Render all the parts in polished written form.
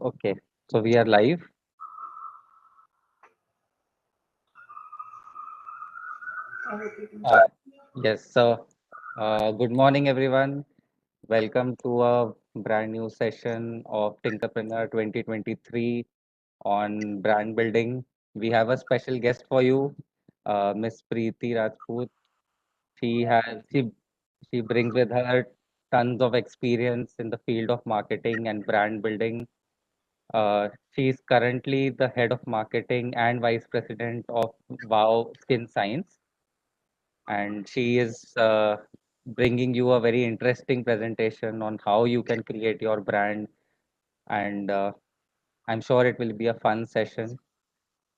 Okay, so we are live. I hope you can Uh, see. yes, so good morning, everyone. Welcome to a brand new session of Tinkerpreneur 2023 on brand building. We have a special guest for you, Miss Preeti Rajput. She has she brings with her tons of experience in the field of marketing and brand building. She is currently the head of marketing and vice president of Wow Skin Science, and she is bringing you a very interesting presentation on how you can create your brand. And I'm sure it will be a fun session.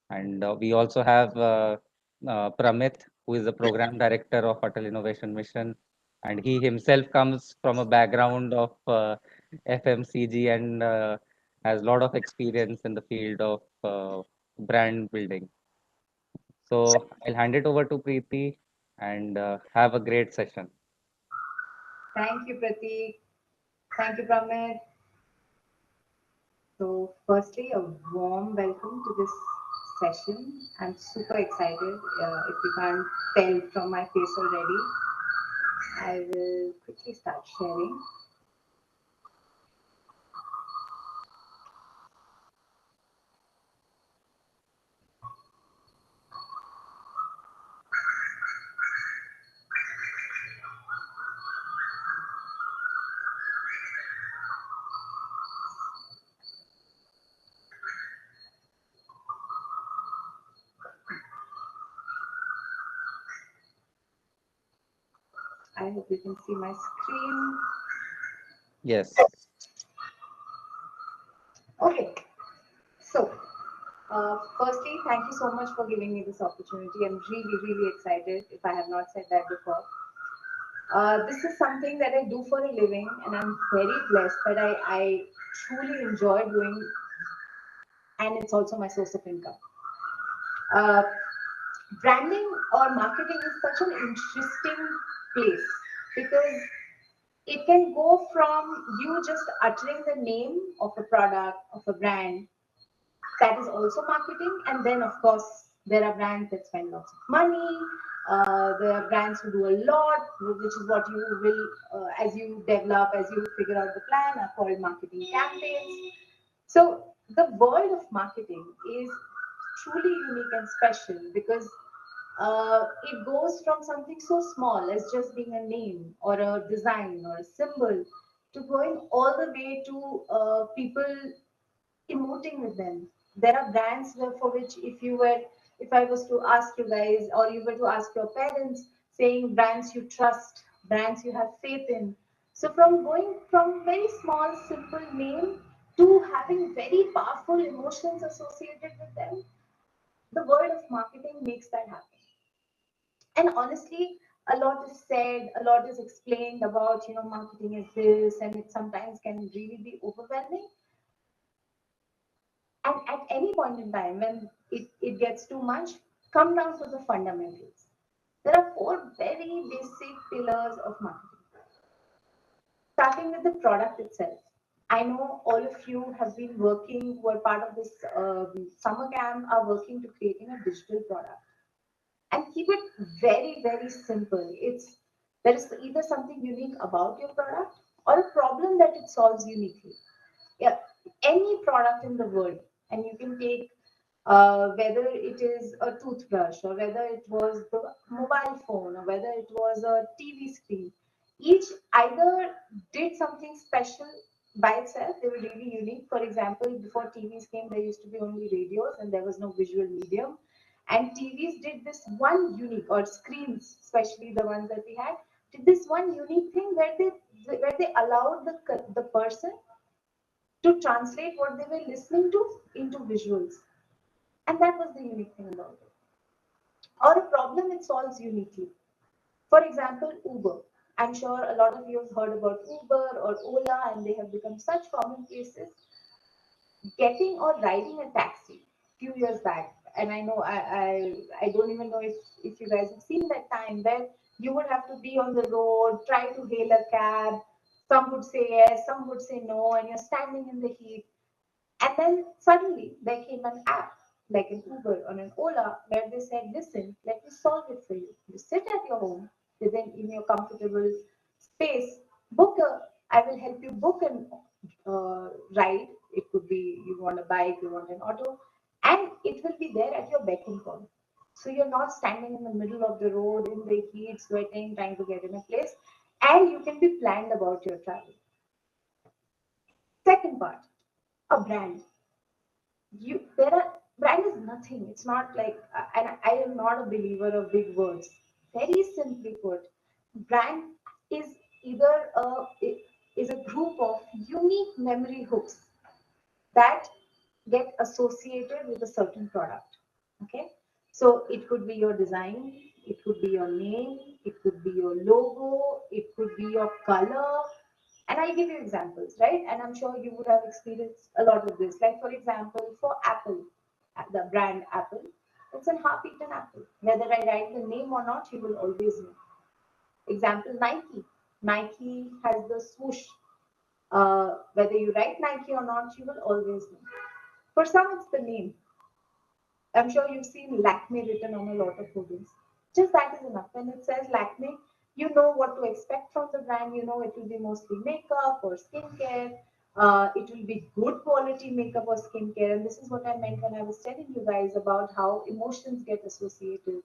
And we also have Pramit, who is the program director of Atal Innovation Mission, and he himself comes from a background of FMCG and has a lot of experience in the field of brand building. So I'll hand it over to Preeti and have a great session. Thank you, Prateek. Thank you, Pramit. So, firstly, a warm welcome to this session. I'm super excited. If you can't tell from my face already, I will quickly start sharing. I hope you can see my screen. Yes. Okay, so firstly, thank you so much for giving me this opportunity. I'm really, really excited if I have not said that before. This is something that I do for a living, and I'm very blessed that I truly enjoy doing, and it's also my source of income. Uh, Branding or marketing is such an interesting place because it can go from you just uttering the name of a product, of a brand, that is also marketing. And then, of course, there are brands that spend lots of money. There are brands who do a lot, which is what you will, as you develop, as you figure out the plan, are called marketing campaigns. So, the world of marketing is truly unique and special because it goes from something so small as just being a name or a design or a symbol to going all the way to people emoting with them. There are brands for which if I was to ask you guys or you were to ask your parents, saying brands you trust, brands you have faith in. So from going from very small, simple name to having very powerful emotions associated with them, the world of marketing makes that happen. And honestly, a lot is said, a lot is explained about, marketing is this, and it sometimes can really be overwhelming. And at any point in time, when it gets too much, come down to the fundamentals. There are four very basic pillars of marketing, starting with the product itself. I know all of you have been working, who are part of this summer camp, are working to creating a digital product. And keep it very, very simple. There is either something unique about your product or a problem that it solves uniquely. Yeah, any product in the world, and you can take whether it is a toothbrush or whether it was the mobile phone or whether it was a TV screen. Each either did something special by itself, they were really unique. For example, before TVs came, there used to be only radios and there was no visual medium. And TVs did this one unique, or screens, especially the ones that we had, did this one unique thing where they allowed the person to translate what they were listening to into visuals. And that was the unique thing about it. Or a problem it solves uniquely. For example, Uber. I'm sure a lot of you have heard about Uber or Ola, and they have become such common cases. Getting or riding a taxi few years back, and I know I don't even know if you guys have seen that time where you would have to be on the road, try to hail a cab. Some would say yes, some would say no, and you're standing in the heat. And then suddenly there came an app like an Uber or an Ola where they said, listen, let me solve it for you. You sit at your home, within in your comfortable space, I will help you book an ride. It could be you want a bike, you want an auto, and it will be there at your beck and call. So you're not standing in the middle of the road in the heat, sweating, trying to get in a place, and you can be planned about your travel. Second part, a brand. You there are brand is nothing. It's not like and I am not a believer of big words. Very simply put, brand is either is a group of unique memory hooks that get associated with a certain product. Okay, so it could be your design, it could be your name, it could be your logo, it could be your color, and I'll give you examples, right? And I'm sure you would have experienced a lot of this. Like, for example, for Apple, the brand Apple, it's a half-eaten apple. Whether I write the name or not, you will always know. Example, Nike. Nike has the swoosh. Whether you write Nike or not, you will always know. For some, it's the name. I'm sure you've seen Lakme written on a lot of hoodies. Just that is enough. When it says Lakme, you know what to expect from the brand. You know it will be mostly makeup or skincare. It will be good quality makeup or skincare. And this is what I meant when I was telling you guys about how emotions get associated.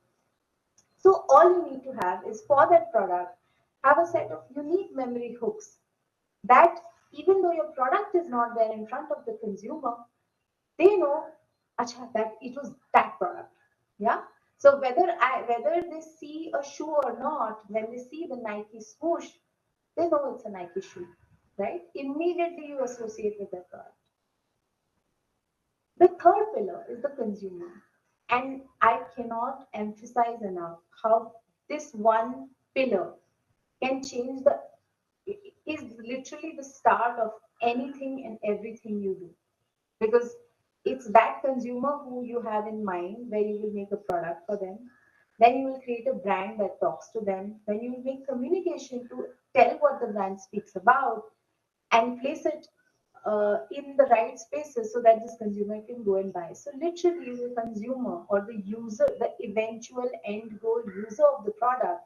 So all you need to have is for that product, have a set of unique memory hooks that even though your product is not there in front of the consumer, they know acha, that it was that product. Yeah. So whether they see a shoe or not, when they see the Nike swoosh, they know it's a Nike shoe, right? Immediately you associate with that product. The third pillar is the consumer, and I cannot emphasize enough how this one pillar can change the is literally the start of anything and everything you do, because it's that consumer who you have in mind where you will make a product for them, then you will create a brand that talks to them, then you will make communication to tell what the brand speaks about and place it in the right spaces so that this consumer can go and buy. So literally the consumer or the user, the eventual end goal user of the product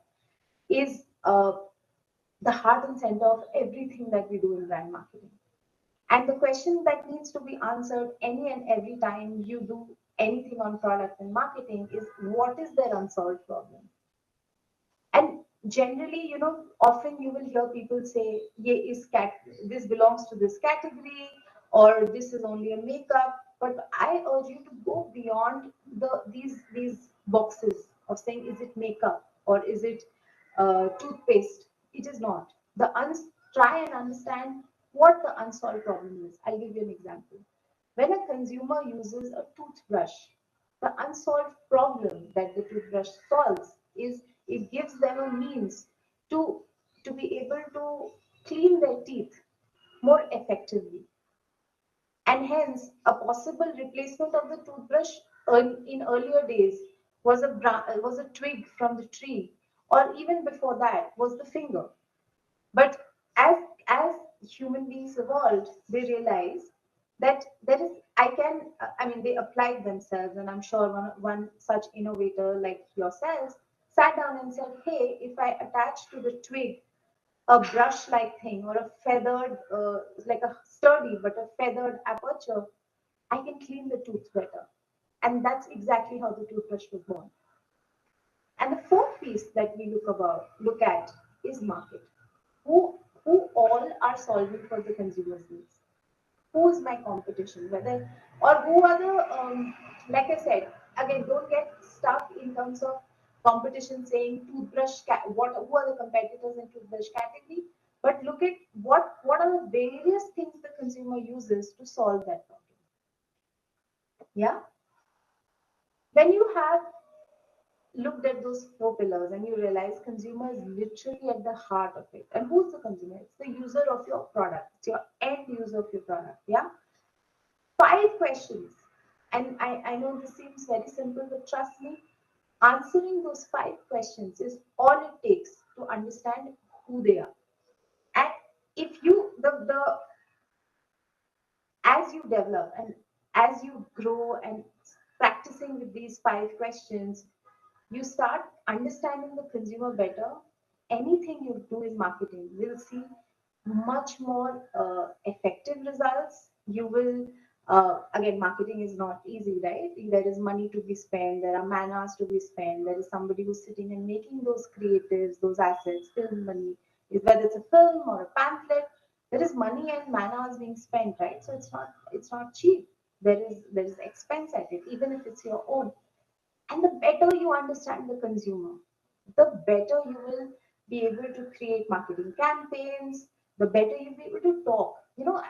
is the heart and center of everything that we do in brand marketing. And the question that needs to be answered any and every time you do anything on product and marketing is, what is their unsolved problem? And generally, often you will hear people say, this belongs to this category, or this is only a makeup. But I urge you to go beyond these boxes of saying, is it makeup or is it toothpaste? It is not. Try and understand what the unsolved problem is. I'll give you an example. When a consumer uses a toothbrush, the unsolved problem that the toothbrush solves is it gives them a means to, to be able to clean their teeth more effectively. And hence, a possible replacement of the toothbrush in earlier days was a twig from the tree, or even before that was the finger. But as human beings evolved, they realized that there is I can I mean they applied themselves, and I'm sure one such innovator like yourselves sat down and said, hey, if I attach to the twig a brush like thing or a feathered like a sturdy but a feathered aperture, I can clean the tooth better. And that's exactly how the toothbrush was born. And the fourth piece that we look at is market. Who all are solving for the consumer's needs? Who is my competition? Whether or who are the like I said again, don't get stuck in terms of competition saying what who are the competitors in toothbrush category, but look at what are the various things the consumer uses to solve that problem. Yeah, when you have looked at those four pillars and you realize consumer is literally at the heart of it. And who's the consumer? It's the user of your product. It's your end user of your product. Yeah. Five questions. And I know this seems very simple, but trust me, answering those five questions is all it takes to understand who they are. And if you the as you develop and as you grow and practicing with these 5 questions, you start understanding the consumer better. Anything you do in marketing will see much more effective results. You will, again, marketing is not easy, right? There is money to be spent, there are man hours to be spent, there is somebody who's sitting and making those creatives, those assets, film money, whether it's a film or a pamphlet, there is money and man hours being spent, right? So it's not cheap. There is expense at it, even if it's your own. And the better you understand the consumer, the better you will be able to create marketing campaigns, the better you'll be able to talk.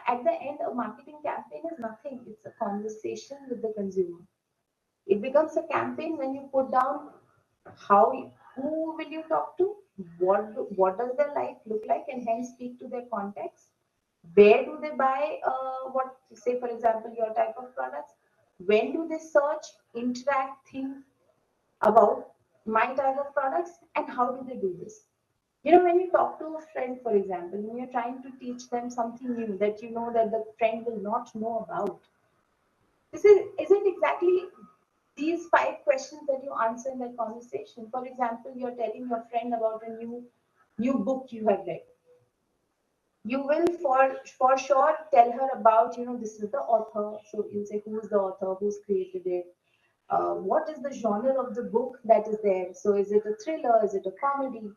At the end, a marketing campaign is nothing, it's a conversation with the consumer. It becomes a campaign when you put down who will you talk to, what does their life look like, and hence speak to their context. Where do they buy what, say, for example, your type of products? When do they search, interact, think about my type of products, and how do they do this? When you talk to a friend, for example, when you're trying to teach them something new that you know that the friend will not know about, this isn't exactly these 5 questions that you answer in that conversation. For example, you're telling your friend about a new book you have read. You will for sure tell her about, this is the author. So you'll say who's the author, who's created it, what is the genre of the book that is there. So is it a thriller, is it a comedy?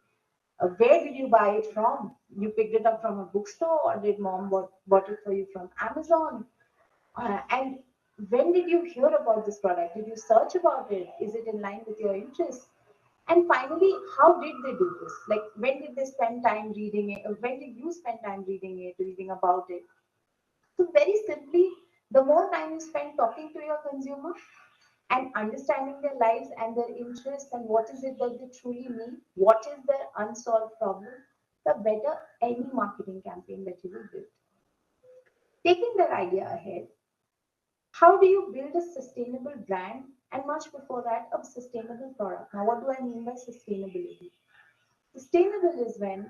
Where did you buy it from? You picked it up from a bookstore, or did mom bought it for you from Amazon? And when did you hear about this product? Did you search about it? Is it in line with your interests? And finally, how did they do this? Like, when did they spend time reading it? Or when did you spend time reading it, reading about it? So, very simply, the more time you spend talking to your consumer and understanding their lives and their interests and what is it that they truly need, what is their unsolved problem, the better any marketing campaign that you will build. Taking that idea ahead, how do you build a sustainable brand, and much before that, a sustainable product? Now, what do I mean by sustainability? Sustainable is when,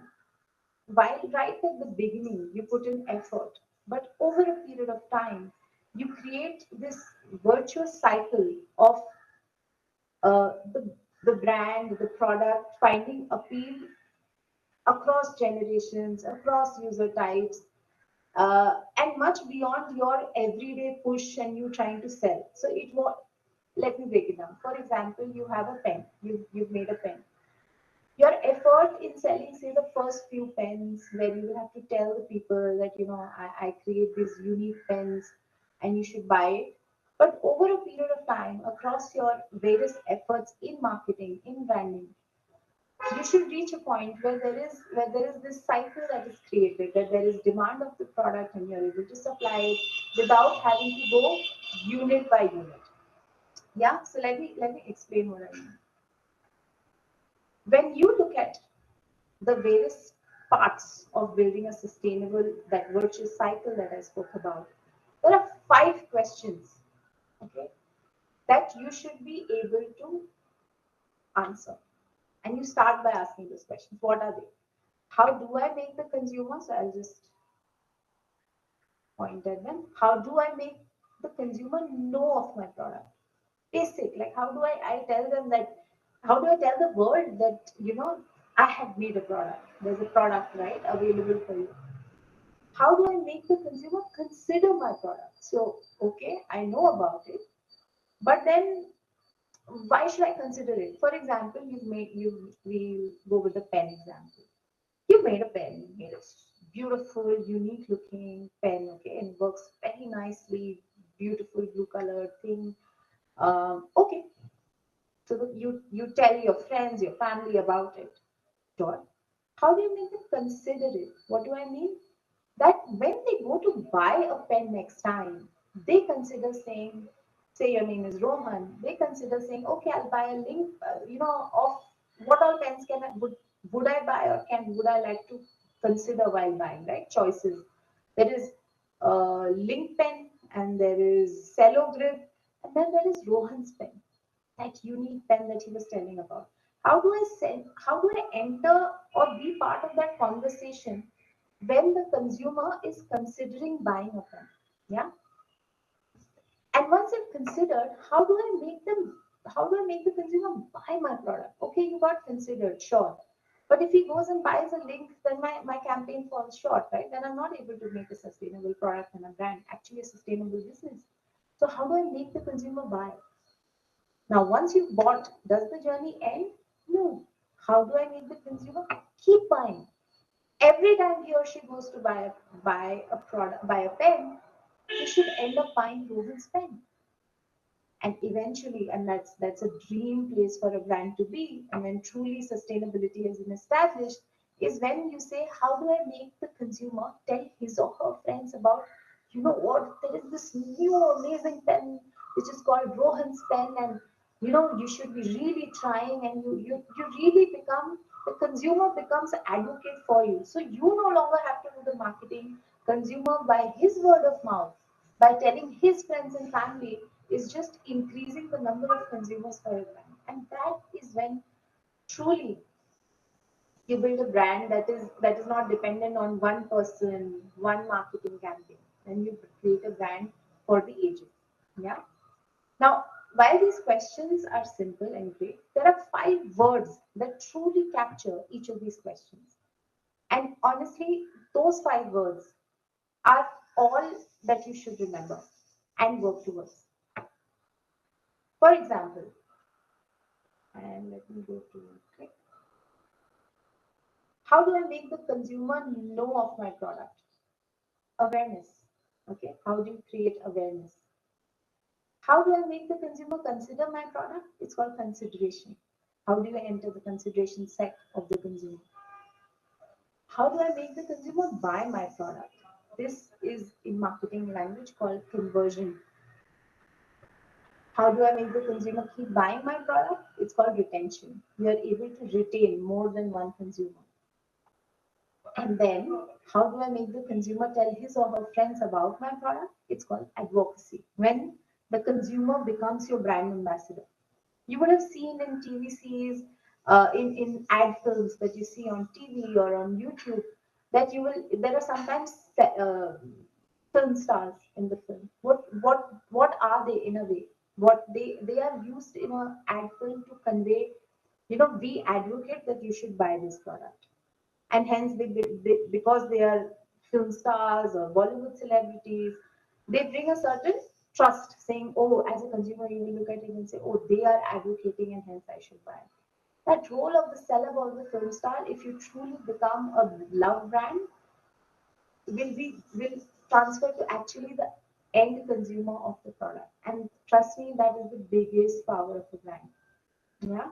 while right at the beginning you put in effort, but over a period of time, you create this virtuous cycle of the brand, the product finding appeal across generations, across user types, and much beyond your everyday push and you trying to sell. So let me break it down. For example, you have a pen. You've made a pen. Your effort in selling, say, the first few pens, where you have to tell the people that, I create these unique pens and you should buy it. But over a period of time, across your various efforts in marketing, in branding, you should reach a point where there is this cycle that is created, that there is demand of the product and you're able to supply it without having to go unit by unit. Yeah, so let me explain what I mean. When you look at the various parts of building a sustainable, that virtuous cycle that I spoke about, there are 5 questions, okay, that you should be able to answer. And you start by asking those questions. What are they? How do I make the consumer? So I'll just point at them. How do I make the consumer know of my product? Basic, like how do I tell them that, how do I tell the world that, I have made a product. There's a product, right, available for you. How do I make the consumer consider my product? So, okay, I know about it, but then why should I consider it? For example, we go with the pen example. You made a pen, you made a beautiful, unique looking pen, okay, and works very nicely, beautiful blue color thing. Okay, so you tell your friends, your family about it. Sure. How do you make them consider it? What do I mean? That when they go to buy a pen next time, they consider saying, say your name is Rohan, they consider saying, okay, I'll buy a link, of what all pens would I buy, or would I like to consider while buying, right? Choices. There is link pen, and there is cello grip, and then there is Rohan's pen, that unique pen that he was telling about. How do I enter or be part of that conversation when the consumer is considering buying a pen? Yeah. And once you've considered, how do I make the consumer buy my product? Okay, you got considered, sure. But if he goes and buys a link, then my campaign falls short, right? Then I'm not able to make a sustainable product and a brand, actually a sustainable business. So how do I make the consumer buy? Now, once you've bought, does the journey end? No. How do I make the consumer keep buying? Every time he or she goes to buy a product, buy a pen, he should end up buying Rosen's pen. And eventually, and that's a dream place for a brand to be, and when truly sustainability has been established, is when you say, how do I make the consumer tell his or her friends about, you know what, there is this new amazing pen which is called Rohan's pen, and you should be really trying, and you really become, the consumer becomes an advocate for you, so you no longer have to do the marketing. Consumer, by his word of mouth, by telling his friends and family, is just increasing the number of consumers for a brand. And that is when truly you build a brand that is not dependent on one person, one marketing campaign. And you create a brand for the ages. Yeah. Now, while these questions are simple and great, there are 5 words that truly capture each of these questions. And honestly, those 5 words are all that you should remember and work towards. For example, and let me go to click. How do I make the consumer know of my product? Awareness. Okay. How do you create awareness? How do I make the consumer consider my product? It's called consideration. How do I enter the consideration set of the consumer? How do I make the consumer buy my product? This is in marketing language called conversion. How do I make the consumer keep buying my product? It's called retention. We are able to retain more than one consumer. And then, how do I make the consumer tell his or her friends about my product? It's called advocacy. When the consumer becomes your brand ambassador. You would have seen in TV series, in ad films that you see on TV or on YouTube, that there are sometimes film stars in the film. What are they in a way? What they are used in an ad film to convey, we advocate that you should buy this product, and hence because they are film stars or Bollywood celebrities, they bring a certain trust, saying, oh, as a consumer you will look at it and say, oh, they are advocating and hence I should buy. That role of the celeb or the film star, if you truly become a love brand, will transfer to actually the end consumer of the product. And trust me, that is the biggest power of the brand. Yeah.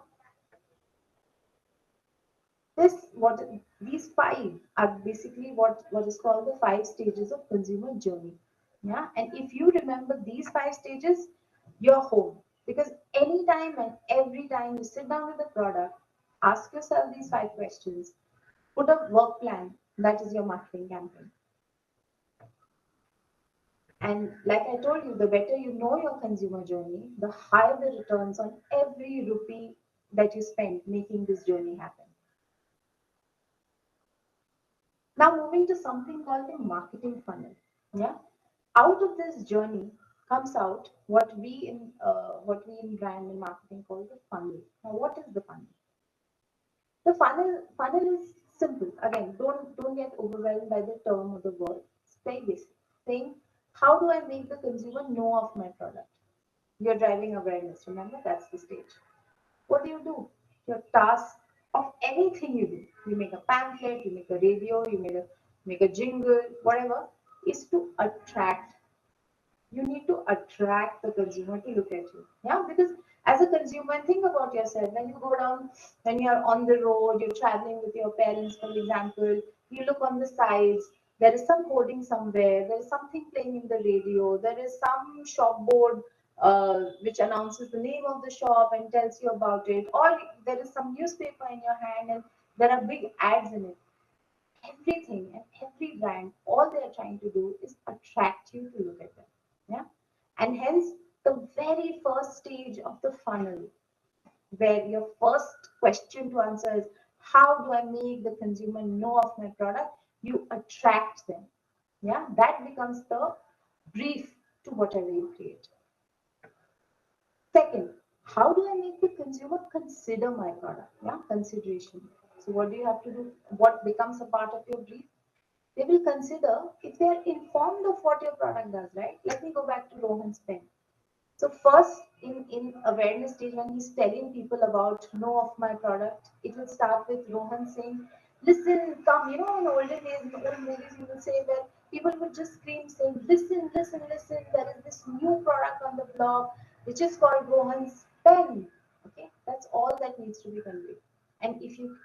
This what These 5 are basically what is called the 5 stages of consumer journey. Yeah, and if you remember these 5 stages, you're home, because anytime and every time you sit down with a product, ask yourself these 5 questions. Put a work plan, that is your marketing campaign. And like I told you, the better you know your consumer journey, the higher the returns on every rupee that you spend making this journey happen. Now moving to something called the marketing funnel. Yeah. Out of this journey comes out what we in brand and marketing call the funnel. Now what is the funnel? The funnel is simple. Again, don't get overwhelmed by the term or the word. It's very basic. Saying, how do I make the consumer know of my product? You're driving awareness. Remember, that's the stage. What do? Your task of anything you do. You make a pamphlet, you make a radio, you make a jingle, whatever, is to attract. You need to attract the consumer to look at you. Yeah, because as a consumer, think about yourself. When you go down, when you're on the road, you're traveling with your parents, for example, you look on the sides. There is some hoarding somewhere. There is something playing in the radio. There is some shop board which announces the name of the shop and tells you about it. Or there is some newspaper in your hand and there are big ads in it. Everything and every brand, all they are trying to do is attract you to look at them. Yeah. And hence, the very first stage of the funnel, where your first question to answer is, how do I make the consumer know of my product? You attract them. Yeah. That becomes the brief to whatever you create. how do I make the consumer consider my product? Yeah, consideration. So what do you have to do? What becomes a part of your brief? They will consider if they are informed of what your product does, right? Let me go back to Rohan's pen. So first, in awareness stage, when he's telling people about know of my product, it will start with Rohan saying, "Listen, come." You know, in olden days, in old movies, you will say where people would just scream, saying, "Listen, listen, listen! There is this new product on the block, which is called Rohan's pen." Okay, that's all that needs to be conveyed. And if you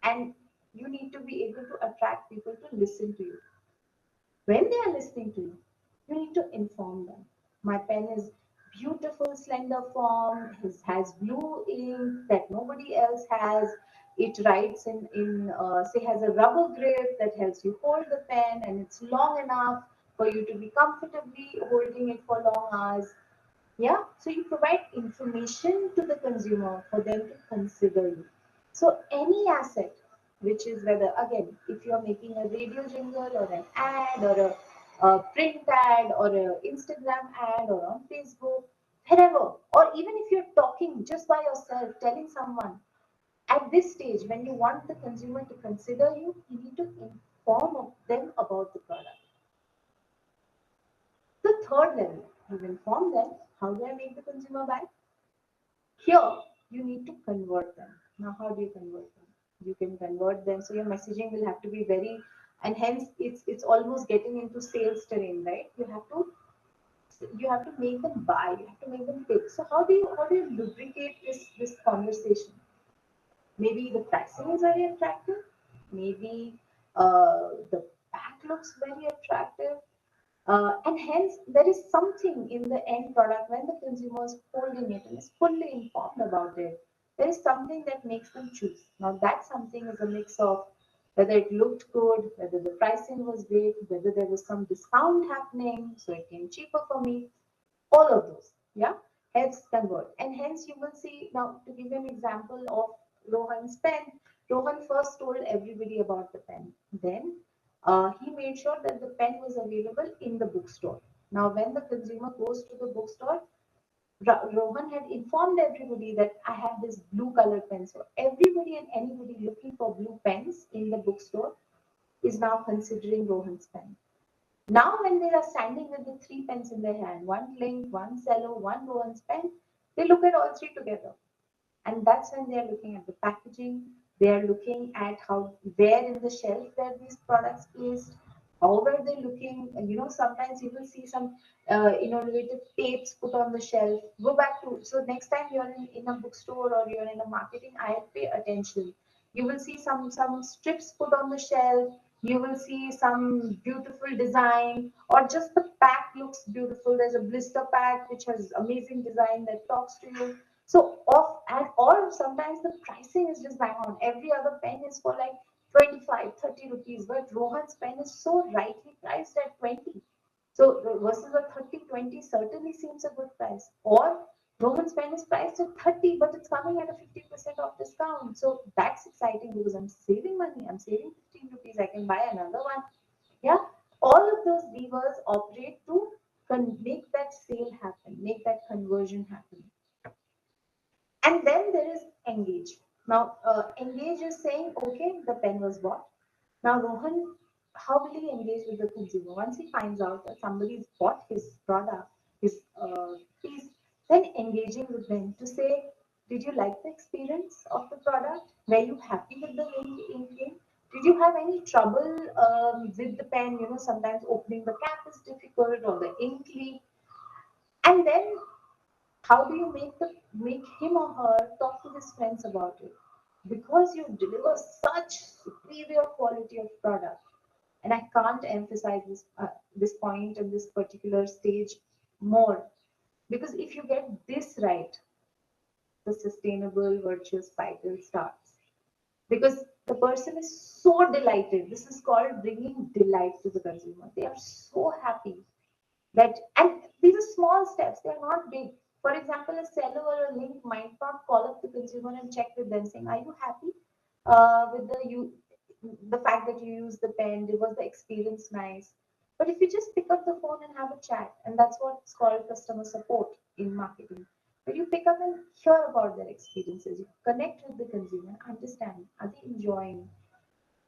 and you need to be able to attract people to listen to you. When they are listening to you, you need to inform them. My pen is beautiful, slender form. It has blue ink that nobody else has. It writes say, has a rubber grip that helps you hold the pen, and it's long enough for you to be comfortably holding it for long hours. Yeah, so you provide information to the consumer for them to consider you. So any asset, which is whether again, if you're making a radio jingle or an ad or a print ad or an Instagram ad or on Facebook, wherever, or even if you're talking just by yourself, telling someone at this stage, when you want the consumer to consider you, you need to inform them about the product. The third level, you've informed them. How do I make the consumer buy? Here, you need to convert them. Now, how do you convert them? You can convert them. So your messaging will have to be very, and hence it's almost getting into sales terrain, right? You have to make them buy. You have to make them pick. So how do you lubricate this conversation? Maybe the pricing is very attractive. Maybe the pack looks very attractive. And hence, there is something in the end product when the consumer is holding it and is fully informed about it. There is something that makes them choose. Now, that something is a mix of whether it looked good, whether the pricing was great, whether there was some discount happening, so it came cheaper for me. All of those, yeah, helps convert. And hence, you will see now to give you an example of Rohan's pen. Rohan first told everybody about the pen. Then he made sure that the pen was available in the bookstore. Now, when the consumer goes to the bookstore, Rohan had informed everybody that I have this blue colored pen. So everybody and anybody looking for blue pens in the bookstore is now considering Rohan's pen. Now, when they are standing with the three pens in their hand, one Link, one Cello, one Rowan's pen, they look at all three together. And that's when they're looking at the packaging, they're looking at how, where in the shelf were these products placed, how were they looking. And sometimes you will see some innovative tapes put on the shelf. Go back to, so next time you're in a bookstore or you're in a marketing, I'll pay attention. You will see some strips put on the shelf. You will see some beautiful design, or just the pack looks beautiful. There's a blister pack which has amazing design that talks to you. So off and or sometimes the pricing is just bang on. Every other pen is for like 25, 30 rupees, but Rohan's pen is so rightly priced at 20. So versus a 30, 20 certainly seems a good price. Or Rohan's pen is priced at 30, but it's coming at a 50% off discount. So that's exciting because I'm saving money. I'm saving 15 rupees. I can buy another one. Yeah. All of those levers operate to make that sale happen, make that conversion happen. And then there is engage. Now, engage is saying, okay, the pen was bought. Now, Rohan, how will he engage with the consumer? Once he finds out that somebody's bought his product, his piece, then engaging with them to say, did you like the experience of the product? Were you happy with the ink? Did you have any trouble with the pen? Sometimes opening the cap is difficult or the ink leak. And then how do you make him or her talk to his friends about it? Because you deliver such superior quality of product, and I can't emphasize this point and this particular stage more, because if you get this right, the sustainable virtuous cycle starts. Because the person is so delighted. This is called bringing delight to the consumer. They are so happy that, and these are small steps, they're not big. For example, a seller or a link might not call up the consumer and check with them saying, are you happy with the fact that you use the pen? Was the experience nice? But if you just pick up the phone and have a chat, and that's what's called customer support in marketing, but you pick up and hear about their experiences, you connect with the consumer, understand, are they enjoying?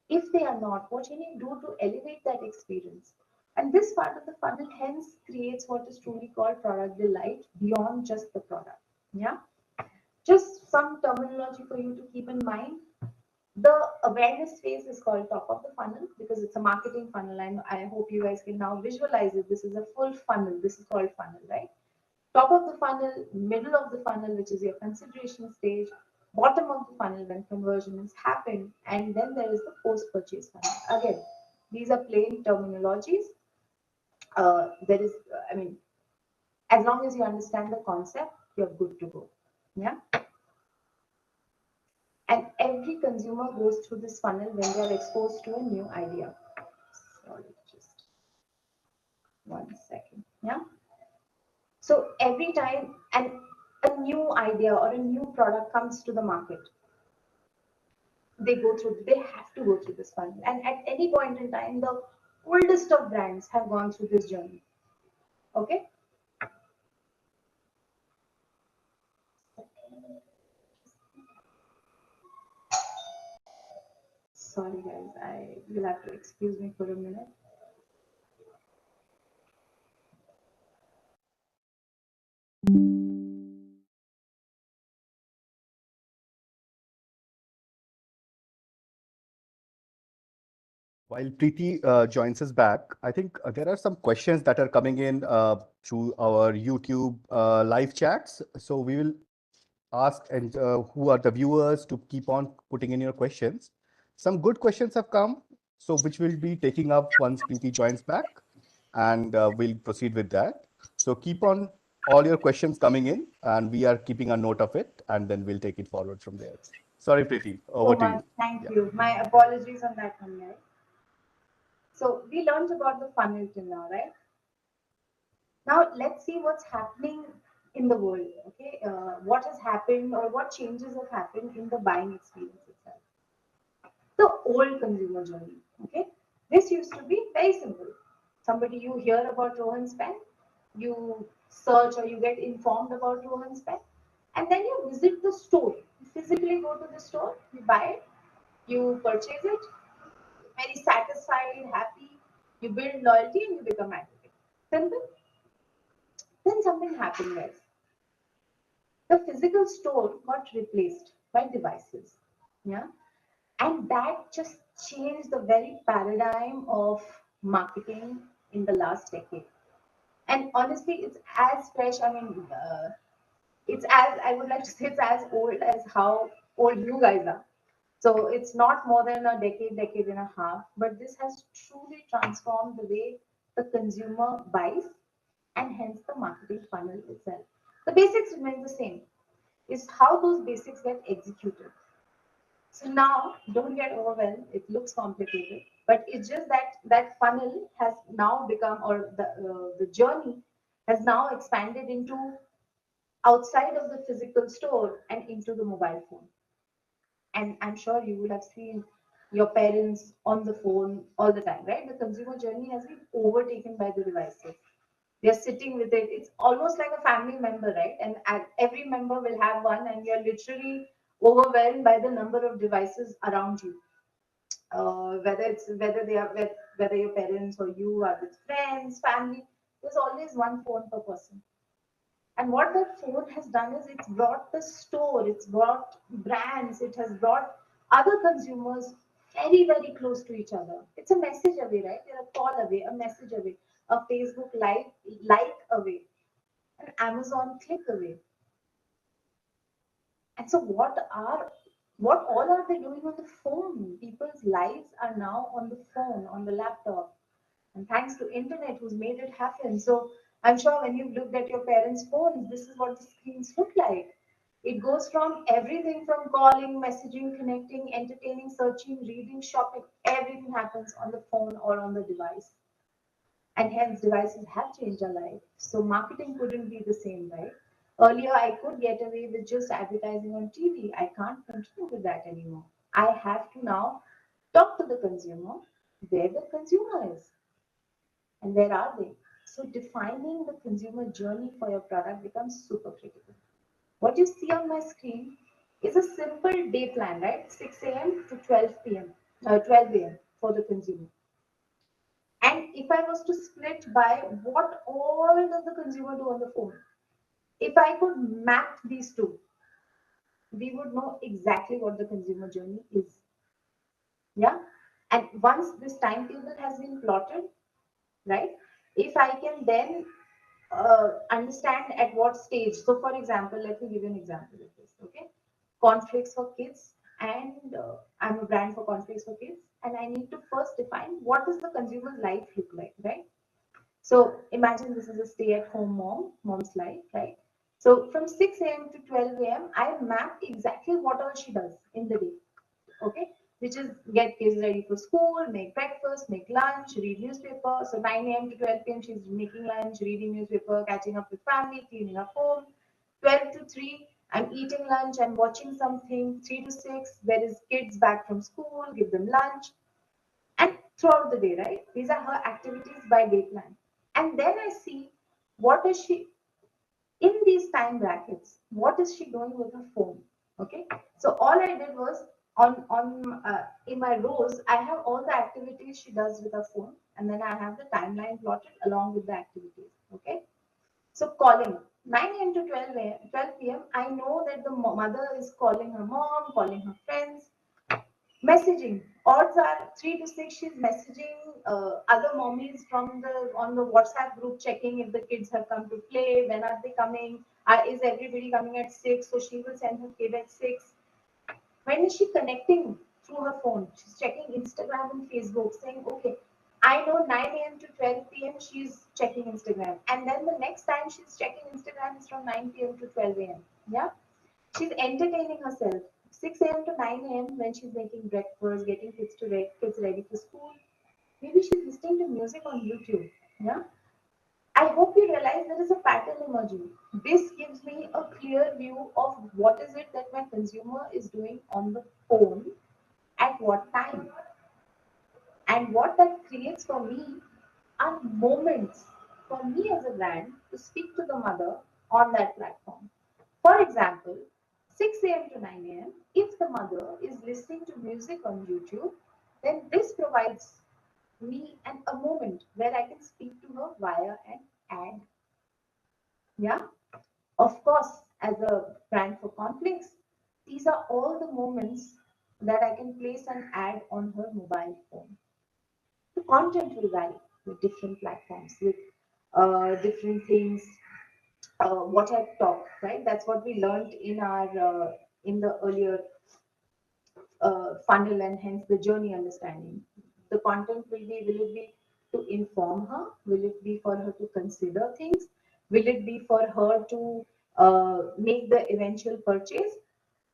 If they are not, what can you do to elevate that experience? And this part of the funnel hence creates what is truly called product delight beyond just the product. Yeah. Just some terminology for you to keep in mind. The awareness phase is called top of the funnel because it's a marketing funnel, and I hope you guys can now visualize it. This is a full funnel. This is called funnel, right? Top of the funnel, middle of the funnel, which is your consideration stage, bottom of the funnel when conversion has happened, and then there is the post-purchase funnel. Again, these are plain terminologies. There is, I mean, as long as you understand the concept, you're good to go. Yeah. And every consumer goes through this funnel when they are exposed to a new idea. Sorry, just 1 second. Yeah. So every time a new idea or a new product comes to the market, they have to go through this funnel. And at any point in time, the oldest of brands have gone through this journey. Okay. Sorry guys, I will have to excuse me for a minute. While Preeti joins us back, I think there are some questions that are coming in through our YouTube live chats. So we will ask and who are the viewers to keep on putting in your questions. Some good questions have come, so which we'll be taking up once Preeti joins back, and we'll proceed with that. So keep on all your questions coming in, and we are keeping a note of it, and then we'll take it forward from there. Sorry, Preeti, So over to much. you. Thank Yeah. you. My apologies on that one, guys. So we learned about the funnel till now, right? Now let's see what's happening in the world. Okay, what has happened or what changes have happened in the buying experience itself. The old consumer journey. Okay, this used to be very simple. Somebody you hear about Rohan's pen, you search or you get informed about Rohan's pen, and then you visit the store. You physically go to the store, you buy it, you purchase it, very satisfied, happy, you build loyalty and you become advocate. Simple. Then something happened, guys. The physical store got replaced by devices. Yeah. And that just changed the very paradigm of marketing in the last decade. And honestly, it's as fresh. I mean, it's as I would like to say, it's as old as how old you guys are. So it's not more than a decade, decade and a half, but this has truly transformed the way the consumer buys and hence the marketing funnel itself. The basics remain the same. Is how those basics get executed. So now, don't get overwhelmed. It looks complicated, but it's just that that funnel has now become, or the journey has now expanded into outside of the physical store and into the mobile phone. And I'm sure you would have seen your parents on the phone all the time, right? The consumer journey has been overtaken by the devices. They're sitting with it. It's almost like a family member, right? And every member will have one, and you're literally overwhelmed by the number of devices around you. Whether your parents or you are with friends, family, there's always one phone per person. And what that phone has done is it's brought the store, it's brought brands, it has brought other consumers very, very close to each other. It's a message away, right? They're a call away, a message away, a Facebook like away, an Amazon click away. And so what all are they doing on the phone? People's lives are now on the phone, on the laptop. And thanks to internet who's made it happen. So I'm sure when you've looked at your parents' phones, this is what the screens look like. It goes from everything from calling, messaging, connecting, entertaining, searching, reading, shopping. Everything happens on the phone or on the device. And hence devices have changed our life. So marketing couldn't be the same, right? Earlier, I could get away with just advertising on TV. I can't continue with that anymore. I have to now talk to the consumer where the consumer is and where are they. So defining the consumer journey for your product becomes super critical. What you see on my screen is a simple day plan, right? 6 a.m. to 12 p.m., 12 a.m. for the consumer. And if I was to split by what all does the consumer do on the phone, if I could map these two, we would know exactly what the consumer journey is. Yeah. And once this timetable has been plotted, right? If I can then understand at what stage. So, for example, let me give you an example of this. Okay, cornflakes for kids, and I'm a brand for cornflakes for kids, and I need to first define what does the consumer's life look like, right? So, imagine this is a stay-at-home mom's life, right? So, from 6 a.m. to 12 a.m., I map exactly what all she does in the day. Okay, which is get kids ready for school, make breakfast, make lunch, read newspaper. So 9 a.m. to 12 p.m. she's making lunch, reading newspaper, catching up with family, cleaning up home. 12 to 3, I'm eating lunch, I'm watching something. 3 to 6, there is kids back from school, give them lunch. And throughout the day, right? These are her activities by day plan. And then I see what is she in these time brackets, what is she doing with her phone? Okay, so all I did was on in my rows, I have all the activities she does with her phone, and then I have the timeline plotted along with the activities. Okay, so calling 9 a.m. to 12 p.m. I know that the mother is calling her mom, calling her friends. Messaging. Odds are 3 to 6. She's messaging other mommies from the on the WhatsApp group, checking if the kids have come to play. When are they coming? Is everybody coming at 6? So she will send her kid at 6. When is she connecting through her phone? She's checking Instagram and Facebook, saying, "Okay, I know 9 a.m. to 12 p.m. she's checking Instagram, and then the next time she's checking Instagram is from 9 p.m. to 12 a.m. Yeah." She's entertaining herself. 6 a.m. to 9 a.m. when she's making breakfast, getting kids ready for school. Maybe she's listening to music on YouTube. Yeah. I hope you realize there is a pattern emerging. This gives me a clear view of what is it that my consumer is doing on the phone at what time. And what that creates for me are moments for me as a brand to speak to the mother on that platform. For example, 6 a.m. to 9 a.m., if the mother is listening to music on YouTube, then this provides me a moment where I can speak to her via an ad. Yeah, of course, as a brand for conflicts, these are all the moments that I can place an ad on her mobile phone. The content will vary with different platforms, with different things. What I've talked, right? That's what we learned in the earlier funnel, and hence the journey understanding. The content will it be to inform her? Will it be for her to consider things? Will it be for her to make the eventual purchase?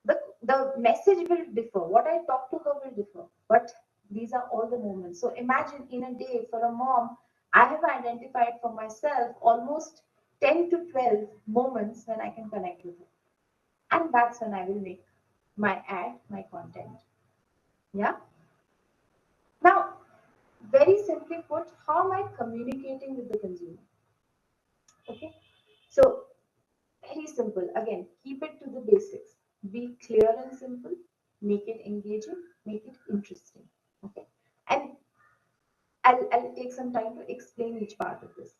The message will differ. What I talk to her will differ. But these are all the moments. So imagine in a day for a mom, I have identified for myself almost 10 to 12 moments when I can connect with her. And that's when I will make my ad, my content. Yeah. Now, very simply put, how am I communicating with the consumer? Okay. So, very simple. Again, keep it to the basics. Be clear and simple. Make it engaging. Make it interesting. Okay. And I'll take some time to explain each part of this.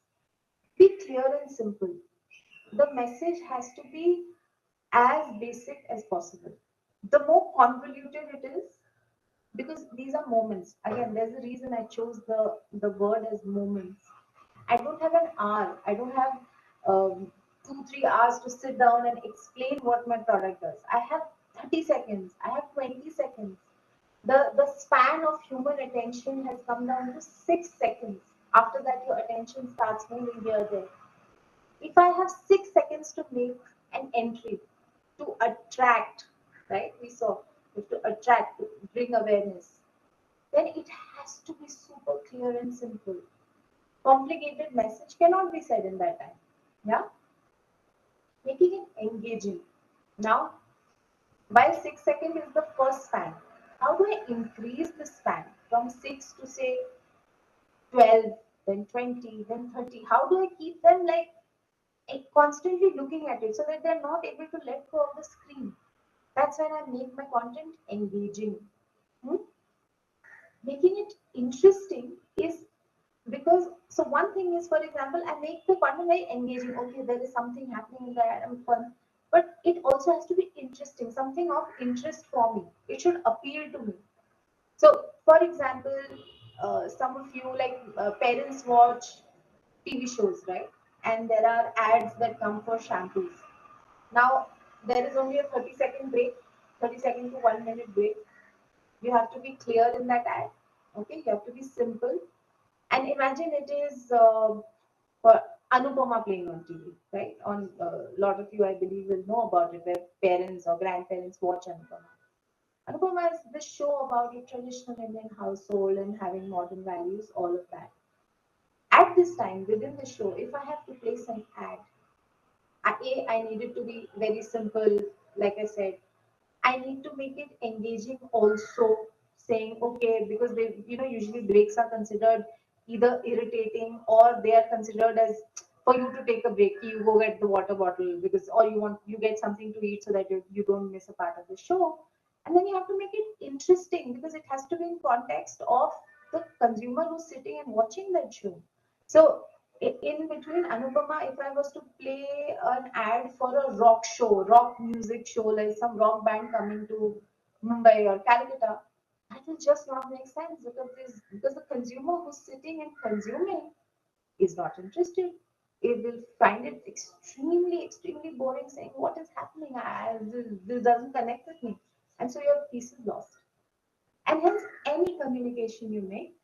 Be clear and simple. The message has to be as basic as possible. The more convoluted it is, because these are moments. Again, there's a reason I chose the word as moments. I don't have an hour. I don't have 2 3 hours to sit down and explain what my product does. I have 30 seconds. I have 20 seconds. The span of human attention has come down to 6 seconds. After that, your attention starts moving here there. If I have 6 seconds to make an entry to attract, right? We saw to attract, to bring awareness, then it has to be super clear and simple. Complicated message cannot be said in that time. Yeah, making it engaging. Now, while 6 seconds is the first span, how do I increase the span from 6 to say 12, then 20, then 30? How do I keep them like constantly looking at it so that they're not able to let go of the screen. That's when I make my content engaging. Hmm? Making it interesting is because, so one thing is, for example, I make the content very engaging. Okay, there is something happening in there, I'm fun, but it also has to be interesting, something of interest for me. It should appeal to me. So, for example, some of you like parents watch TV shows, right? And there are ads that come for shampoos. Now, there is only a 30-second break, 30-second to 1 minute break. You have to be clear in that ad. Okay, you have to be simple. And imagine it is for Anupama playing on TV, right? On a lot of you, I believe, will know about it, where parents or grandparents watch Anupama. Anupama is the show about a traditional Indian household and having modern values, all of that. At this time, within the show, if I have to place an ad, I need it to be very simple, like I said. I need to make it engaging also, saying, okay, because they, usually breaks are considered either irritating or they are considered as for you to take a break. You go get the water bottle because, or you get something to eat so that you don't miss a part of the show. And then you have to make it interesting because it has to be in context of the consumer who's sitting and watching that show. So in between Anupama, if I was to play an ad for a rock show, rock music show, like some rock band coming to Mumbai or Calcutta, that will just not make sense because the consumer who's sitting and consuming is not interested. It will find it extremely, extremely boring, saying, "What is happening? This doesn't connect with me," and so your piece is lost. And hence, any communication you make,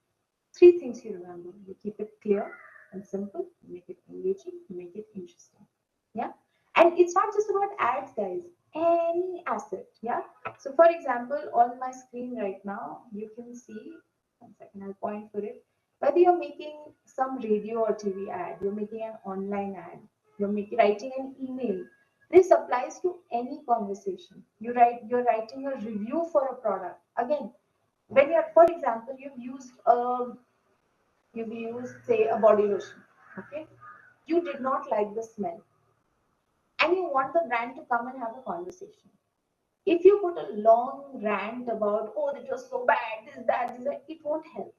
three things you remember. You keep it clear and simple, you make it engaging, you make it interesting. Yeah. And it's not just about ads, guys. Any asset. Yeah. So for example, on my screen right now, you can see, one second, I'll point for it. Whether you're making some radio or TV ad, you're making an online ad, writing an email. This applies to any conversation. You're writing a review for a product. Again, when you're, for example, you've used say a body lotion, okay, you did not like the smell and you want the brand to come and have a conversation. If you put a long rant about, oh, that was so bad, this, that, it won't help.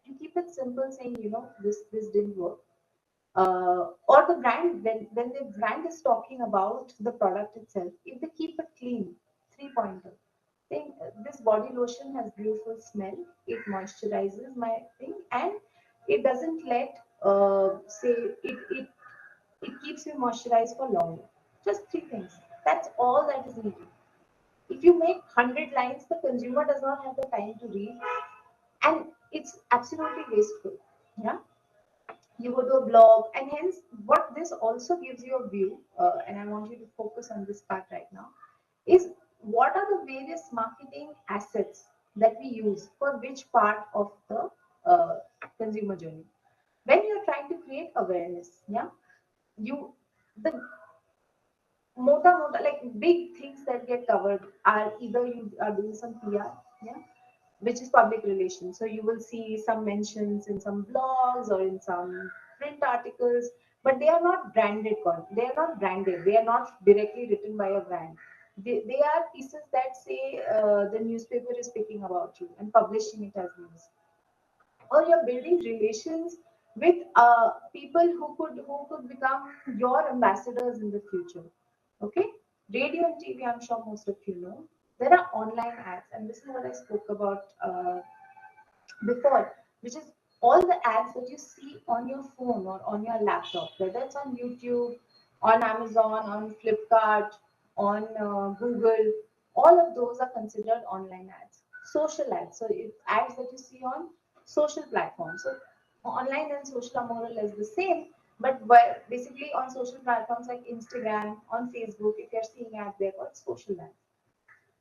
You keep it simple, saying, this didn't work. Or the brand, when the brand is talking about the product itself, if they keep it clean, three-pointer, saying this body lotion has beautiful smell, it moisturizes my thing, and it doesn't let say it keeps you moisturized for longer. Just three things. That's all that is needed. If you make 100 lines, the consumer does not have the time to read, and it's absolutely wasteful. Yeah, you go to a blog, and hence what this also gives you a view, and I want you to focus on this part right now, is what are the various marketing assets that we use for which part of the uh, consumer journey. When you're trying to create awareness, yeah, you the like big things that get covered are either you are doing some PR, yeah, which is public relations. So you will see some mentions in some blogs or in some print articles, but they are not branded. They are not branded. They are not directly written by a brand. They are pieces that say the newspaper is speaking about you and publishing it as news, or you're building relations with people who could become your ambassadors in the future. Okay, radio and TV, I'm sure most of you know. There are online ads, and this is what I spoke about before, which is all the ads that you see on your phone or on your laptop, whether it's on YouTube, on Amazon, on Flipkart, on Google. All of those are considered online ads. Social ads, so it's ads that you see on social platforms. So online and social are more or less the same, but basically on social platforms like Instagram, on Facebook, if you're seeing ads there, called social ads.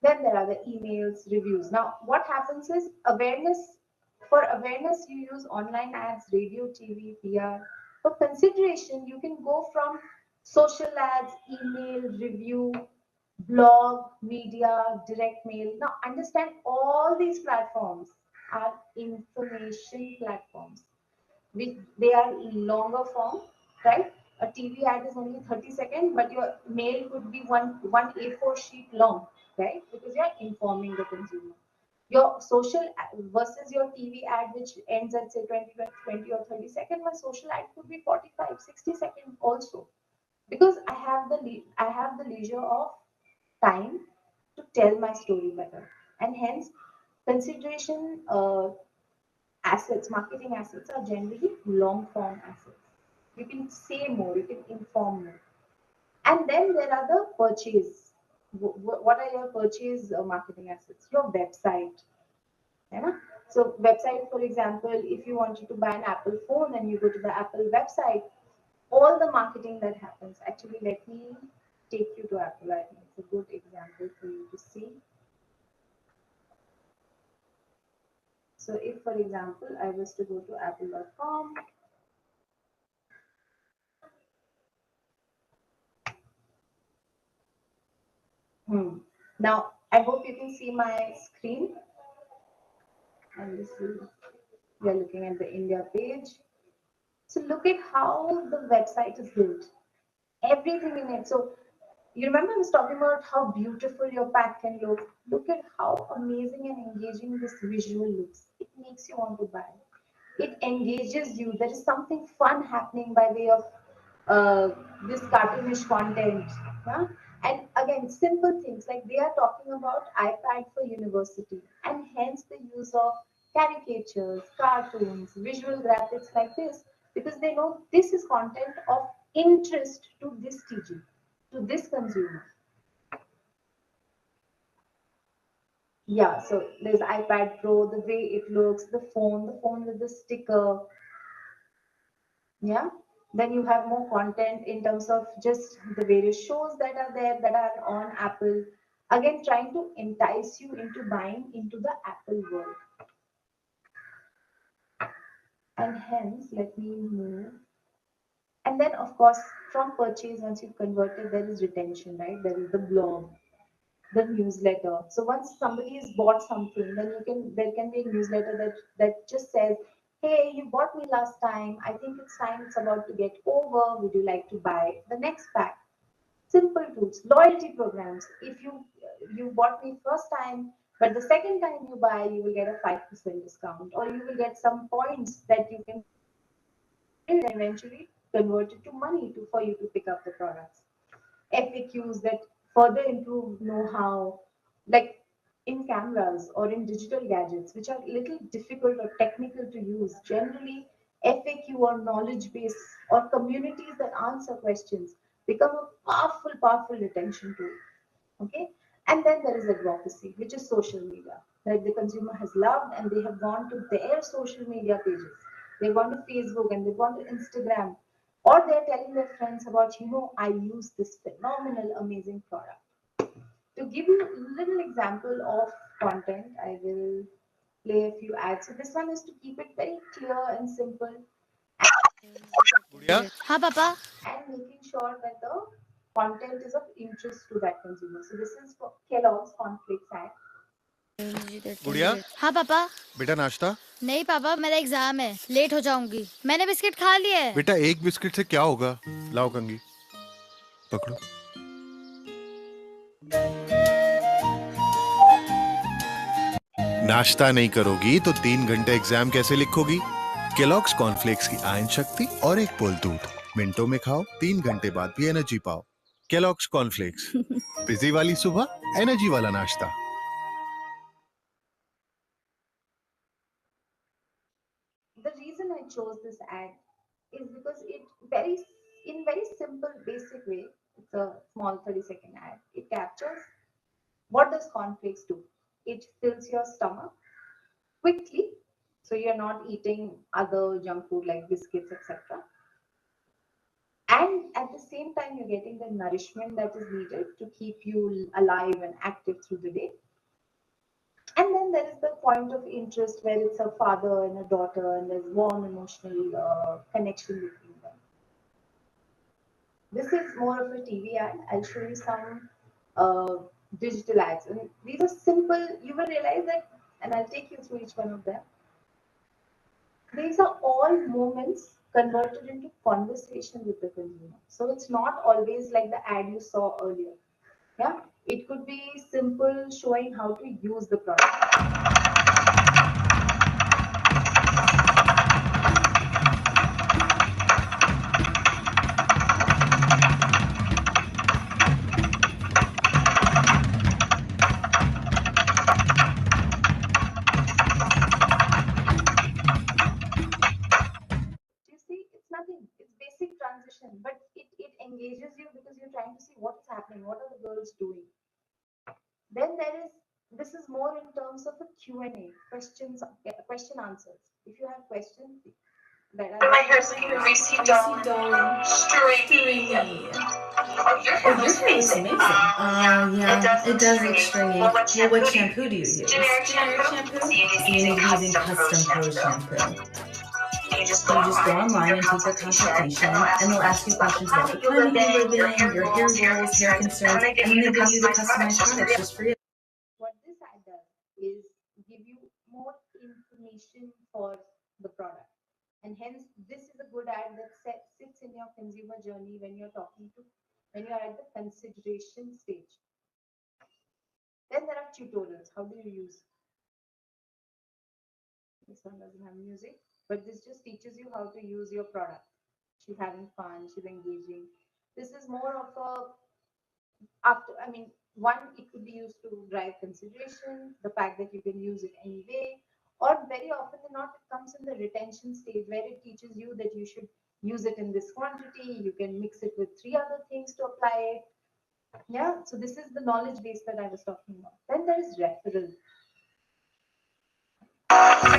Then there are the emails, reviews. Now, what happens is awareness. For awareness, you use online ads, radio, TV, PR. For consideration, you can go from social ads, email, review, blog, media, direct mail. Now, understand all these platforms are information platforms. They are longer form, right? a TV ad is only 30 seconds, but your mail could be one A4 sheet long, right? Because you're informing the consumer. Your social versus your TV ad, which ends at say 20 or 30 seconds, my social ad could be 45, 60 seconds also, because I have the leisure of time to tell my story better, and hence consideration assets, marketing assets are generally long form assets. You can say more, you can inform more. And then there are the purchase. What are your purchase marketing assets? Your website. Yeah? So website, for example, if you wanted to buy an Apple phone and you go to the Apple website, all the marketing that happens. Actually, let me take you to Apple. I think it's a good example for you to see. So if, for example, I was to go to apple.com, now I hope you can see my screen. And this is, we are looking at the India page. So look at how the website is built. Everything in it. So you remember I was talking about how beautiful your pack can look. Look at how amazing and engaging this visual looks. It makes you want to buy. It engages you. There is something fun happening by way of uh, this cartoonish content. Yeah? And again, simple things like they are talking about iPad for university, and hence the use of caricatures, cartoons, visual graphics like this, because they know this is content of interest to this TG, to this consumer. Yeah, so there's iPad Pro, the way it looks, the phone with the sticker. Yeah, then you have more content in terms of just the various shows that are there that are on Apple. Again, trying to entice you into buying into the Apple world. And hence, let me move. And then, of course, from purchase, once you've converted, there is retention, right? There is the blog, the newsletter. So once somebody has bought something, then there can be a newsletter that just says, hey, you bought me last time. I think it's time, it's about to get over. Would you like to buy the next pack? Simple tools, loyalty programs. If you bought me first time, but the second time you buy, you will get a 5% discount, or you will get some points that you can build and eventually convert it to money for you to pick up the products. FAQs that further improve know-how, like in cameras or in digital gadgets, which are a little difficult or technical to use. Generally, FAQ or knowledge base or communities that answer questions become a powerful, powerful retention tool. Okay, and then there is advocacy, which is social media that the consumer has loved, and they have gone to their social media pages. They've gone to Facebook and they've gone to Instagram, or they're telling their friends about, I use this phenomenal, amazing product. To give you a little example of content, I will play a few ads. So this one is to keep it very clear and simple, गुड़िया हाँ पापा and making sure that the content is of interest to that consumer. So this is for Kellogg's cornflakes ad. गुड़िया हाँ पापा बेटा नाश्ता नहीं पापा मेरा एग्जाम है लेट हो जाऊंगी मैंने बिस्किट खा लिए है बेटा एक बिस्किट से क्या होगा लाओ कंगी पकड़ो नाश्ता नहीं करोगी तो 3 घंटे एग्जाम कैसे लिखोगी केलॉग्स कॉर्नफ्लेक्स की आयन शक्ति और एक पोल दूध मिनटों में खाओ 3 घंटे बाद भी एनर्जी पाओ केलॉग्स कॉर्नफ्लेक्स बिजी वाली सुबह एनर्जी वाला नाश्ता The reason I chose this ad is because in very simple, basic way, it's a small 30-second ad. It captures what does cornflakes do. It fills your stomach quickly, so you're not eating other junk food like biscuits, etc. And at the same time, you're getting the nourishment that is needed to keep you alive and active through the day. And then there is the point of interest where it's a father and a daughter, and there's warm emotional connection between them. This is more of a TV ad. I'll show you some uh, digital ads. And these are simple, you will realize that, and I'll take you through each one of them. These are all moments converted into conversation with the consumer. So it's not always like the ad you saw earlier. Yeah, it could be simple showing how to use the product. You see, it's nothing. It's basic transition, but it engages you because you're trying to see what's happening, what are the girls doing. Then there is this is more in terms of a Q&A, questions, question answers. If you have questions that are My hair's looking greasy, darling. Stringy. Oh, your hair looks amazing. Yeah, it does look stringy. Well, what Well, what shampoo shampoo do do you you use? use? Generic Generic shampoo? shampoo? So you need to So be you need using to be using custom pro custom pro shampoo. shampoo. You just You go just go online and online take and a take a consultation, consultation, and they'll ask you questions about the climate you live in, your hair goals, hair concerns, and then they give you the customized products just for you. what this ad does is give you more information for the product. And hence, this is a good ad that sits in your consumer journey when you're talking to, when you're at the consideration stage. Then there are tutorials. How do you use? This one doesn't have music, but this just teaches you how to use your product. She's having fun, she's engaging. This is more of a after, I mean, one, it could be used to drive consideration, the fact that you can use it anyway, or very often than not, it comes in the retention stage where it teaches you that you should use it in this quantity, you can mix it with three other things to apply it. Yeah, so this is the knowledge base that I was talking about. Then there is referral.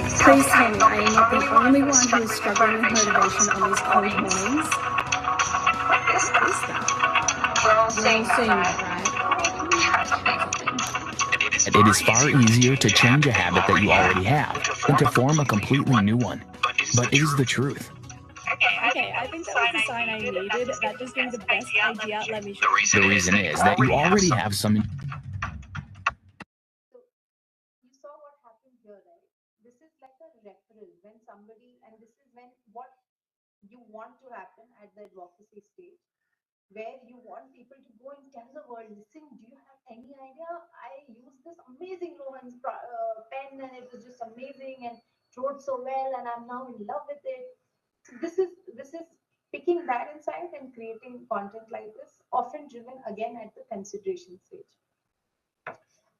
Please tell me I am not the only one who is struggling with motivation on these cold mornings. What is What is that? that? We're all We're saying all that, saying right? that, right? It is far easier to change a habit that you already have than to form a completely new one. But it is the truth. Okay, I think that was the sign I needed. That just gave me the best idea. Let me show you. The reason is that you already have some. So you saw what happened here, right? This is like a referral when somebody, and this is when what you want to happen at the advocacy stage, where you want people to go and tell the world, listen, do you have any idea? I used this amazing Rohan's pen and it was just amazing and wrote so well and I'm now in love with it. So this is picking that insight and creating content like this, often driven again at the consideration stage.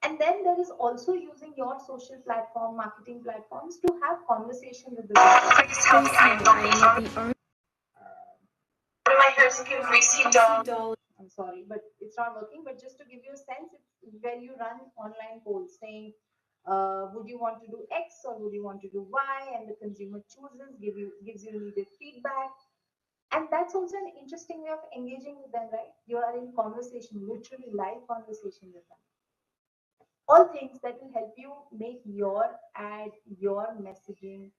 And then there is also using your social platform, marketing platforms to have conversation with the people. Please tell me I am not the only. My hair's looking greasy, doll. I'm sorry, but it's not working. But just to give you a sense, it's where you run online polls saying, would you want to do X or would you want to do Y? And the consumer chooses, gives you needed feedback. And that's also an interesting way of engaging with them, right? You are in conversation, literally live conversation with them. All things that will help you make your ad, your messaging,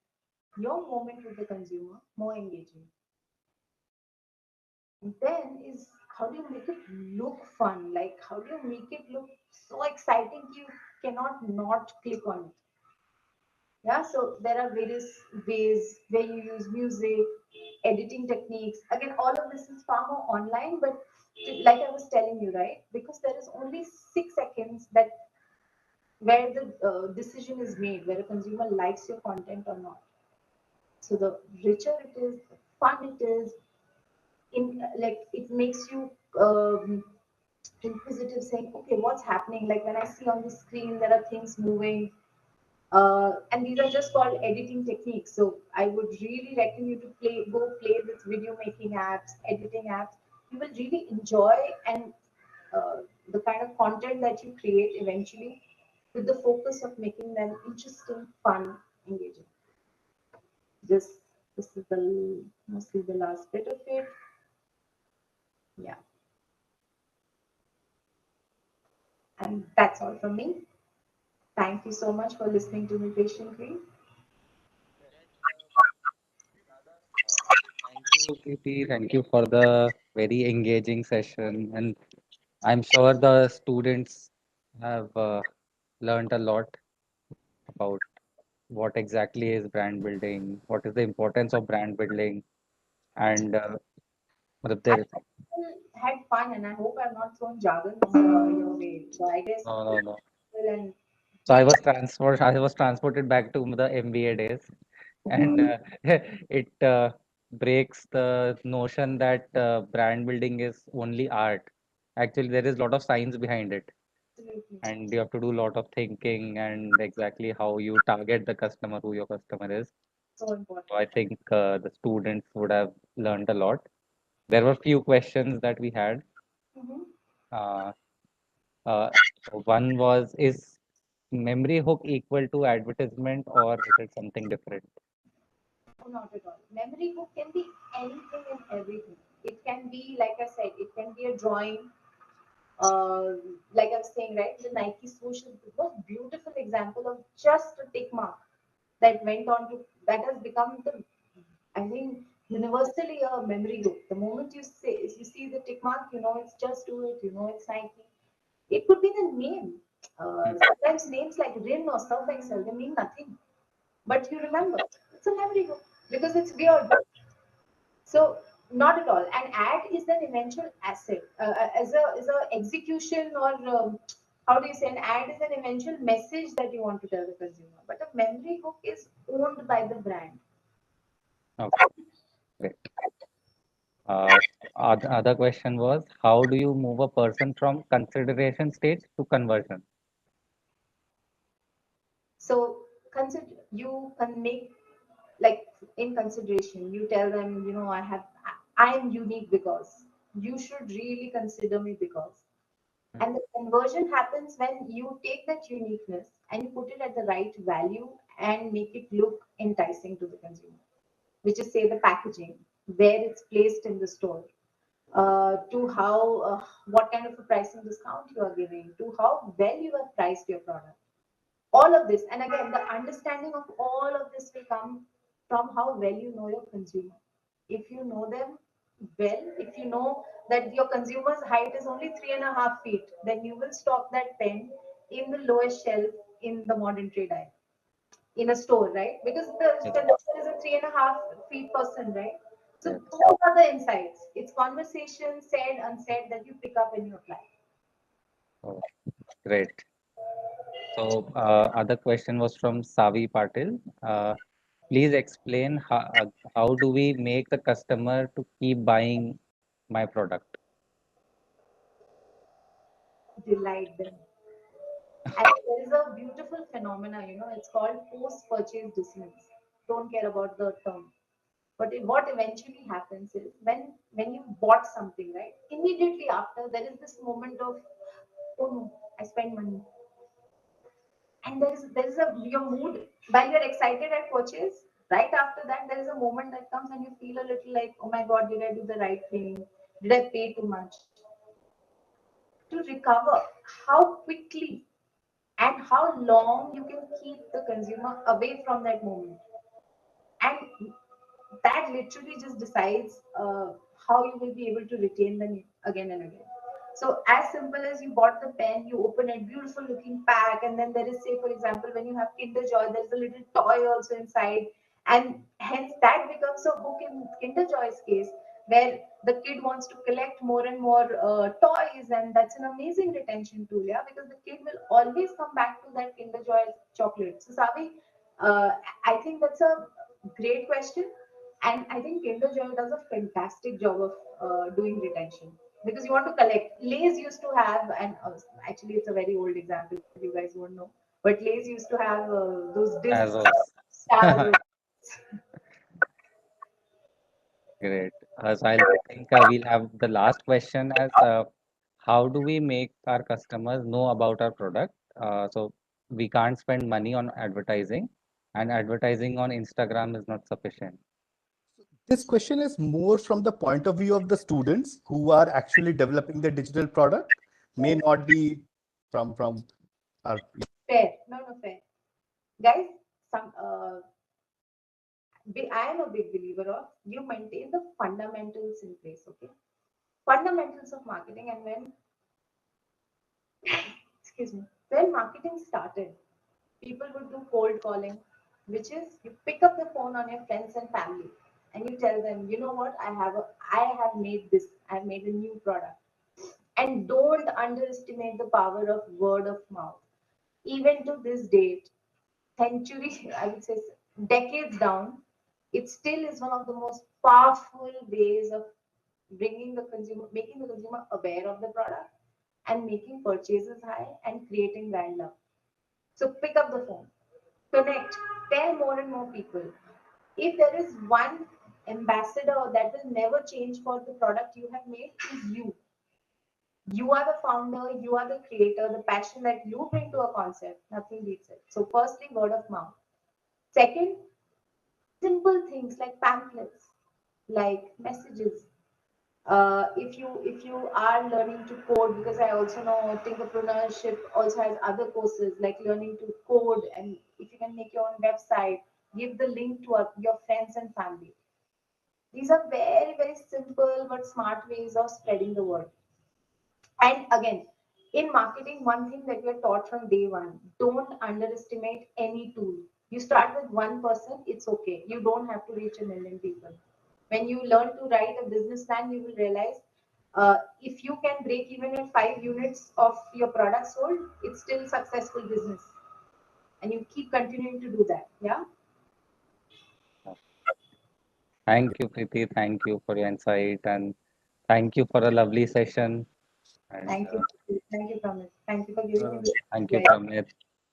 your moment with the consumer more engaging. Then is how do you make it look fun? Like how do you make it look so exciting you cannot not click on it? Yeah, so there are various ways where you use music, editing techniques. Again, all of this is far more online, but like I was telling you, right? Because there is only 6 seconds that where the decision is made, where a consumer likes your content or not. So the richer it is, the fun it is, in like it makes you inquisitive, saying, okay, what's happening? Like when I see on the screen, there are things moving. And these are just called editing techniques. So I would really recommend you to go play with video making apps, editing apps. You will really enjoy and the kind of content that you create eventually with the focus of making them interesting, fun, engaging. This this is the mostly the last bit of it. Yeah. And that's all from me. Thank you so much for listening to me patiently. Thank you, Preeti. Thank you for the very engaging session. And I'm sure the students have learned a lot about what exactly is brand building, what is the importance of brand building, And matlab I there, had fun, and I hope I've not thrown jargons your way. So I guess no, no, no. and So I was transported back to the MBA days, and it breaks the notion that brand building is only art. Actually, there is a lot of science behind it, absolutely and you have to do a lot of thinking and exactly how you target the customer, who your customer is. so So important. I think the students would have learned a lot. There were few questions that we had. Mm-hmm. Uh, uh, One was, is memory hook equal to advertisement or is it something different? No, not at all. Memory book can be anything and everything. It can be, like I said, it can be a drawing. Uh, like I was saying, right? The Nike swoosh is the most beautiful example of just a tick mark that went on to that has become the, I mean, universally a memory hook. The moment you see the tick mark, you know it's just do it. You know it's Nike. It could be the name. Hmm. Sometimes names like Rin or Surf Excel, they mean nothing. But you remember, it's a memory hook because it's weird. So not at all. An ad is an eventual asset as a execution or how do you say an ad is an eventual message that you want to tell the consumer. But a memory hook is owned by the brand. Okay, great. Other question was, how do you move a person from consideration stage to conversion? So consider you can make like in consideration. You tell them, you know, I am unique because you should really consider me because. And the conversion happens when you take that uniqueness and you put it at the right value and make it look enticing to the consumer, which is, say, the packaging, where it's placed in the store, to how, what kind of a pricing discount you are giving, to how well you have priced your product. All of this, and again, the understanding of all of this will come from how well you know your consumer. If you know them well, if you know that your consumer's height is only 3.5 feet, then you will stock that pen in the lowest shelf in the modern trade aisle in a store, right? Because the Yes, consumer is a 3.5 feet person, right? So yes. those are the insights. It's conversation, said, unsaid, that you pick up and you apply. Oh, great. So, other question was from Savi Patil. Please explain how do we make the customer to keep buying my product? Delight them. And there is a beautiful phenomena, you know, it's called post-purchase dissonance. Don't care about the term. But what eventually happens is when you bought something, right? Immediately after, there is this moment of, oh no, I spent money. And there is a your mood while you're excited at purchase. Right after that, there is a moment that comes and you feel a little like, oh my God, did I do the right thing? Did I pay too much? To recover, how quickly and how long you can keep the consumer away from that moment. And that literally just decides how you will be able to retain them again and again. So as simple as you bought the pen, you open a beautiful looking pack, and then there is, say, for example, when you have Kinder Joy, there's a little toy also inside, and hence that becomes a hook in Kinder Joy's case, where the kid wants to collect more and more toys, and that's an amazing retention tool, yeah, because the kid will always come back to that Kinder Joy chocolate. So Savi, uh, I think that's a great question. And I think Kinder Joy does a fantastic job of doing retention because you want to collect. Lay's used to have, and actually it's a very old example, you guys won't know, but Lay's used to have those discs, Azos. stars. Great. So I think we'll have the last question as how do we make our customers know about our product? So we can't spend money on advertising, and advertising on Instagram is not sufficient. This question is more from the point of view of the students who are actually developing the digital product, may not be from our. Fair, no, fair, guys. Some I am a big believer of you maintain the fundamentals in place. Okay, fundamentals of marketing, and when excuse me, when marketing started, people would do cold calling, which is you pick up the phone on your friends and family. and you tell them, you know what, I have made this, I've made a new product. And don't underestimate the power of word of mouth. Even to this date, century, I would say decades down, it still is one of the most powerful ways of bringing the consumer, making the consumer aware of the product and making purchases high and creating brand love. So pick up the phone, connect, tell more and more people. If there is one ambassador that will never change for the product you have made, is you. You are the founder, you are the creator, the passion that you bring to a concept, nothing beats it. So, firstly, word of mouth. Second, simple things like pamphlets, like messages. If you are learning to code, because I also know Tinkerpreneurship also has other courses like learning to code, and if you can make your own website, give the link to your friends and family. These are very, very simple but smart ways of spreading the word. And again, in marketing, one thing that we are taught from day one, don't underestimate any tool. You start with one person, it's okay. You don't have to reach a million people. When you learn to write a business plan, you will realize if you can break even at 5 units of your product sold, it's still successful business. And you keep continuing to do that. Yeah. Thank you, Preeti. Thank you for your insight and thank you for a lovely session. And Thank you. Thank you, Thomas. Thank you for giving me Uh, this. thank you, Right. Pramit.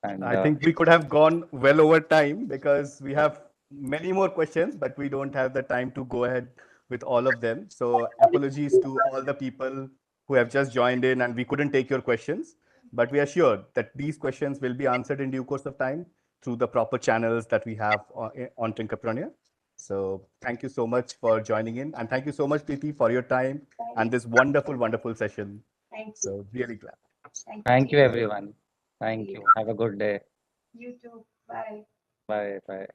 And I think we could have gone well over time because we have many more questions, but we don't have the time to go ahead with all of them. So apologies to all the people who have just joined in and we couldn't take your questions. But we are sure that these questions will be answered in due course of time through the proper channels that we have on Tinkerpreneur. So thank you so much for joining in. And thank you so much, Preeti, for your time and this wonderful, wonderful session. Thank you. So really glad. Thank you. thank you, Cheers. everyone. See Thank you. you. Have a good day. You too. Bye. Bye. Bye.